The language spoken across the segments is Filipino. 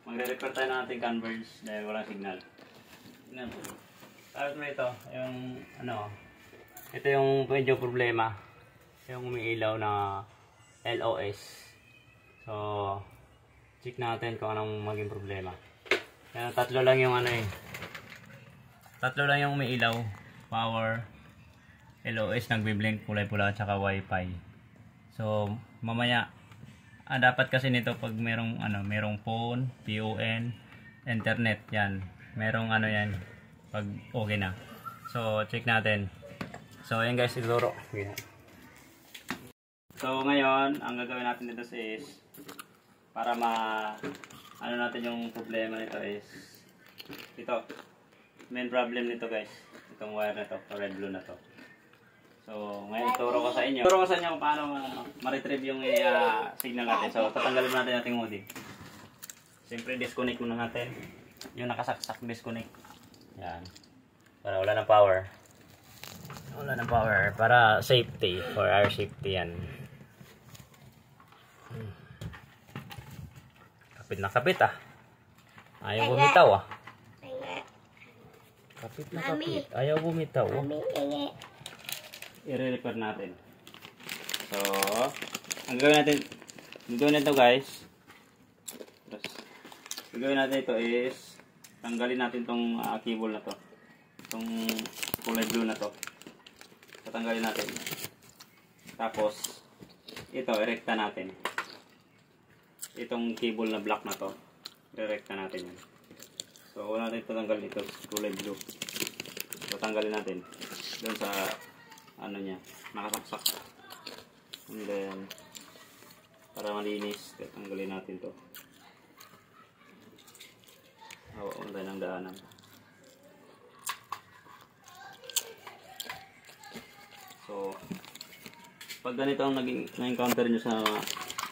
magre-repair tayo ng ating Converge dahil walang signal. Tingnan po. Tapos mo ito, yung ano, ito yung medyo problema. Yung umiilaw na LOS. So, check natin kung anong maging problema. Kaya tatlo lang yung ano eh. Tatlo lang yung umiilaw. Power, LOS, nagbiblink, kulay pula, at saka wifi. So, mamaya, dapat kasi nito pag merong ano, merong phone, PON, internet, yan. Merong ano yan, pag okay na. So, check natin. So, ayan guys, ituturo. So, ngayon, ang gagawin natin dito is, para ano natin yung problema nito is, ito. Main problem nito guys, itong wire na to, red blue na to. So, ngayon turo ko sa inyo. Turo ko sa inyo kung paano ma-retrieve yung signal natin. So, tatanggalin natin ating modem. Siyempre, disconnect muna natin. Yung nakasaksak, disconnect. Yan. Para wala ng power. Wala ng power. Para safety. For our safety yan. Kapit na kapit ah. Ayaw bumitaw ah. Kapit na kapit. Ayaw bumitaw. I-repair natin. So, ang gagawin natin guys. Gagawin natin ito is tanggalin natin tong cable na to. Itong kulay blue na to. Tatanggalin natin. Tapos, ito, irekta natin. Itong cable na black na to. Irekta natin yan. So, wala natin tatanggalin ito. Kulay blue. Tatanggalin natin. Doon sa ano niya, nakasaksak. And then, para malinis, tatanggalin natin to. Hawakan tayo ng daanan. So, pag ganito ang na-encounter nyo sa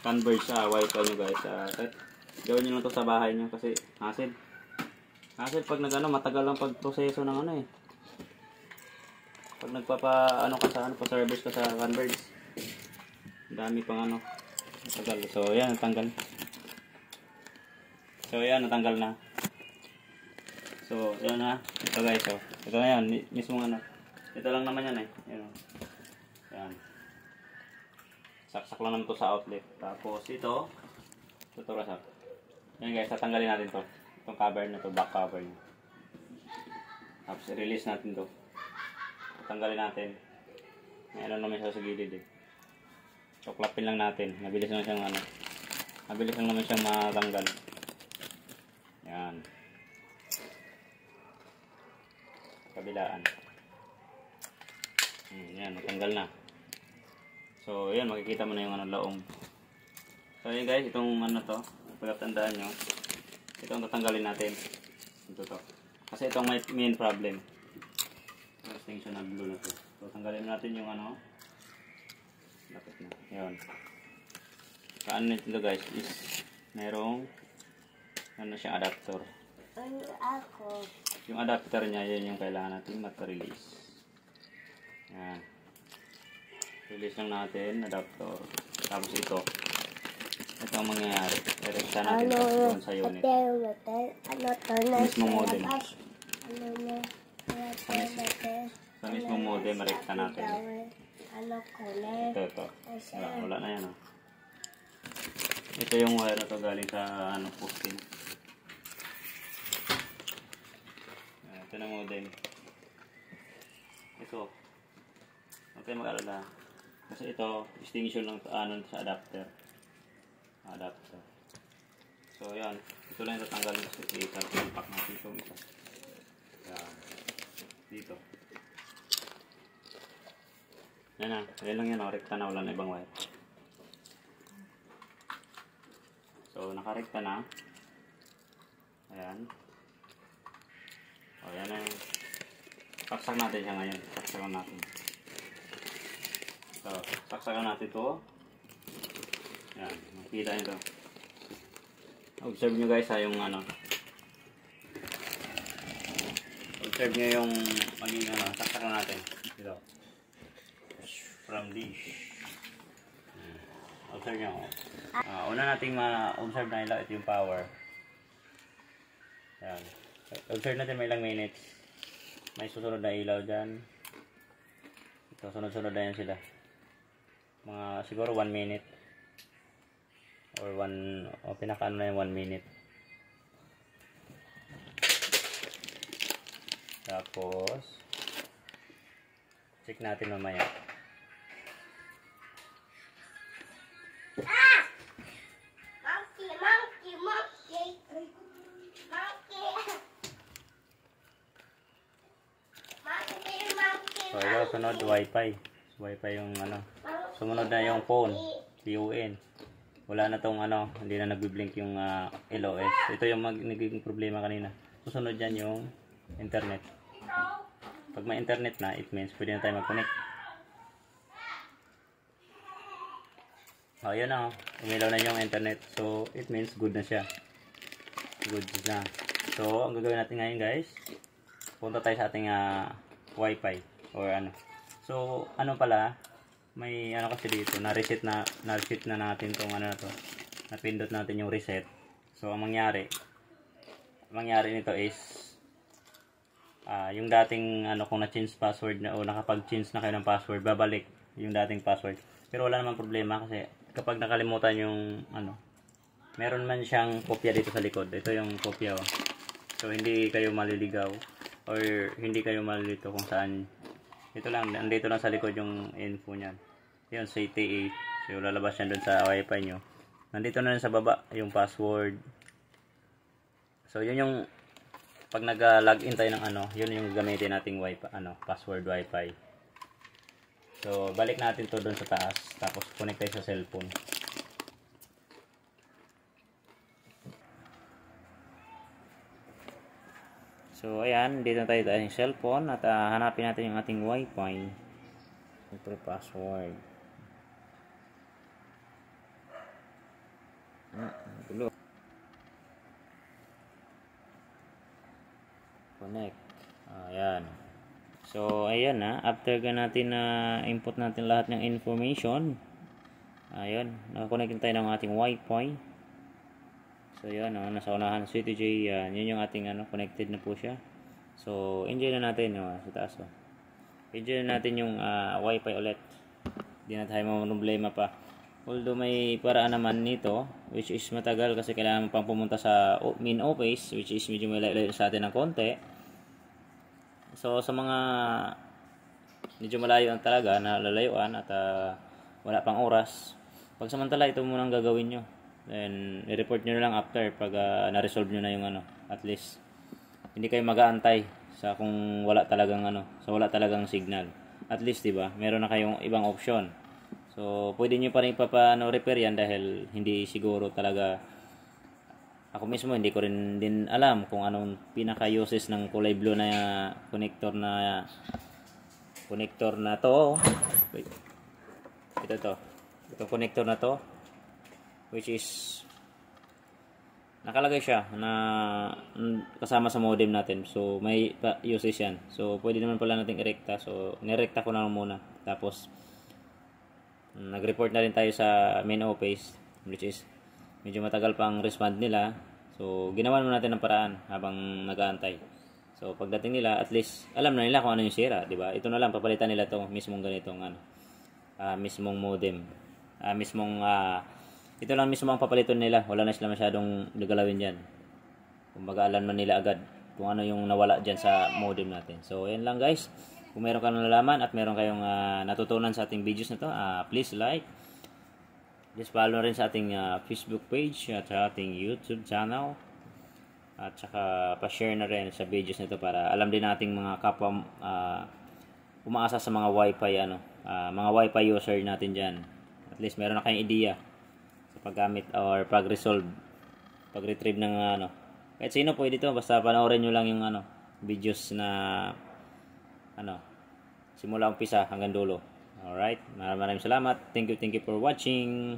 Converge wifi nyo guys, gawin nyo lang to sa bahay nyo kasi hassle. Hassle pag matagal lang pag-proseso ng ano eh. Pag nagpapa-ano ka sa pa-service ka sa Converge. Dami pang matagal. So, yan, natanggal. Natanggal na. So, yan na. Ito guys, so. Ito na yan, mismo ito lang naman yan eh. Yan. Saksak lang naman to sa outlet. Tapos ito rasap. Yan guys, tatanggalin natin to. Itong cover na to, back cover niya. Tapos i-release natin to. Tatanggalin natin. May ano naman siya sa gilid eh. So, klapin lang natin. Mabilis lang siyang mabilis lang naman siyang matanggal. Yan. Kabilaan. Yan, natanggal na. So, yan, makikita mo na yung laong. So, yan guys, itong to, pagkatandaan nyo, itong tatanggalin natin. Ito to. Kasi itong may main problem. Extinction na blue na to. So, tanggalin natin yung lapit na. Yan. Saan nito guys is, merong, siya adapter. Yung adapter niya, yan yung kailangan natin mat-release. Yan. Release lang natin, adapter. Tapos ito ang mangyayari. I-rekta natin doon sa unit. Mismo modem. Sa mismo modem, rekta natin. Ito. Wala na yan. Ito yung wire na to galing sa posting. Ito na modem. Ito. Okay, mag-alala. Kasi ito, distinction lang sa adapter. So, yan. Ito lang yung tatanggalin sa data. Impact natin itong isa. Yan. Dito. Yan na. Ayan lang yan. Rekta na. Wala na ibang wire. So, nakarekta na. Ayan. O, yan na. Saksak natin siya ngayon. Saksakan natin. So, saksakan natin ito. Yan, makikita nyo ito. Observe nyo guys yung observe nyo yung maging saksakan natin. Ito. From dish. Observe nyo. Una nating ma-observe na ito yung power. Ayan. Observe natin may ilang minutes. May susunod na ilaw dyan. Ito, sunod-sunod na yan sila. Mga siguro 1 minute. Or pinakaano na yung 1 minute. Tapos, check natin mamaya. So, ito, sunod, Wi-Fi. Wi-Fi yung ano. Sumunod na yung phone. PON. Wala na tong ano, hindi na nagbi-blink yung LOS. Ito yung nagiging problema kanina. Susunod yan yung internet. Pag may internet na, it means pwede na tayo mag-connect. Yun na. Umilaw na yung internet. So, it means good na siya. Good na. So, ang gagawin natin ngayon guys, punta tayo sa ating Wi-Fi. Or ano. So, ano pala, may ano kasi dito, na-reset na natin tong ano na to. Napindot natin yung reset. So, ang mangyari nito is, yung dating, ano, kung na-change password na, o nakapag-change na kayo ng password, babalik yung dating password. Pero wala namang problema kasi, kapag nakalimutan yung, ano, meron man siyang kopya dito sa likod. Ito yung kopya, oh. So, hindi kayo maliligaw, or hindi kayo malilito kung saan. Ito lang, nandito lang sa likod yung info niyan. Yun, CTE. So, lalabas yan dun sa Wi-Fi nyo. Nandito na rin sa baba, yung password. So, yun yung, pag nag-login tayo ng ano, yun yung gamitin nating Wi-Fi, ano, password Wi-Fi. So, balik natin to dun sa taas. Tapos, connect tayo sa cellphone. So, ayan, dito tayo sa cellphone at hanapin natin yung ating Wi-Fi. Siyempre, password. Gulo. Connect. Ayan. So, ayan na. After natin na input natin lahat ng information, ayan, nakakonect tayo ng ating Wi-Fi. So, yan, nasa unahan CTJ, yun yung ating connected na po siya. So, enjoy na natin sa taas. Enjoy na natin yung Wi-Fi ulit. Hindi na tayo problema pa. Although may paraan naman nito, which is matagal kasi kailangan pang pumunta sa main office, which is medyo malayo sa atin ng konti. So, sa mga medyo malayo talaga na lalayuan at wala pang oras, pagsamantala ito muna ang gagawin nyo. Then, i-report nyo na lang after pag na-resolve nyo na yung at least hindi kayo mag-aantay sa kung wala talagang sa wala talagang signal. At least, diba, meron na kayong ibang option. So, pwede nyo pa rin repair yan dahil hindi siguro talaga, ako mismo hindi ko rin din alam kung anong pinaka-uses ng kulay blue na connector na to. Wait. Itong connector na to, which is nakalagay siya na kasama sa modem natin. So, may uses yan. So, pwede naman pala natin irekta. So, nirekta ko na lang muna. Tapos, nag-report na rin tayo sa main office, which is medyo matagal pang respond nila. So, ginawa naman natin ng paraan habang nag-aantay. So, pagdating nila, at least, alam na nila kung ano yung sira, diba? Ito na lang, papalitan nila to mismong ganitong mismong modem. Ito lang mismo ang papalitan nila. Wala na sila masyadong galawin dyan. Kumbaga alam na nila agad kung ano yung nawala dyan sa modem natin. So, yan lang guys. Kung meron kayong nalalaman at meron kayong natutunan sa ating videos na to, please like. Just follow rin sa ating Facebook page at sa ating YouTube channel. At saka pa-share na rin sa videos nito para alam din nating mga kapwa umaasa sa mga Wi-Fi mga Wi-Fi user natin dyan. At least meron na kayong idea paggamit or pag-retrieve ng kahit sino pwede to, basta panoorin nyo lang yung videos na simula umpisa hanggang dulo. Alright, maraming salamat. Thank you for watching.